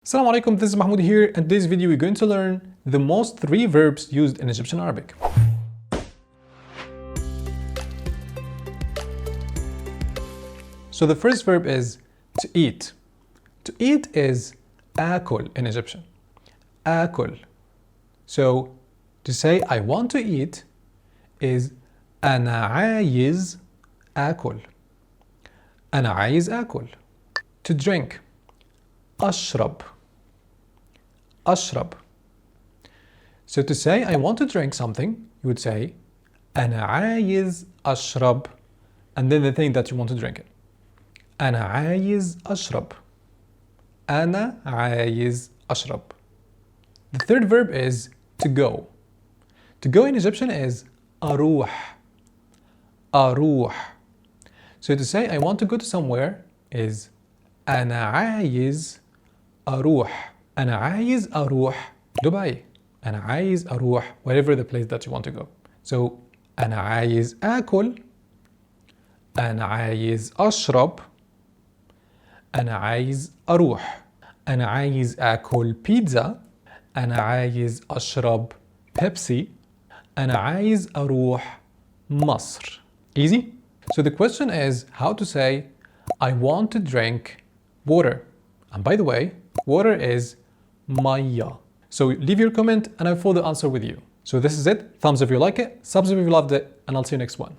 Assalamu alaikum, this is Mahmoud here, and in this video we're going to learn the most 3 verbs used in Egyptian Arabic. So the first verb is to eat. To eat is akul in Egyptian. Akul. So to say I want to eat is أنا عايز آكل. أنا عايز آكل. To drink. أشرب. أشرب. So to say I want to drink something, you would say أنا عايز أشرب, and then the thing that you want to drink it. أنا عايز أشرب. أنا عايز أشرب. The third verb is to go. To go in Egyptian is أروح. أروح. So to say I want to go to somewhere is أنا عايز أروح. أنا عايز أروح دبي. أنا عايز أروح wherever the place that you want to go. So أنا عايز آكل. أنا عايز أشرب. أنا عايز أروح. أنا عايز آكل بيتزا. أنا عايز أشرب بيبسي. أنا عايز أروح مصر. Easy? So the question is how to say I want to drink water. And by the way, water is مية. So leave your comment and I'll follow the answer with you. So this is it. Thumbs up if you like it, subs if you loved it, and I'll see you next one.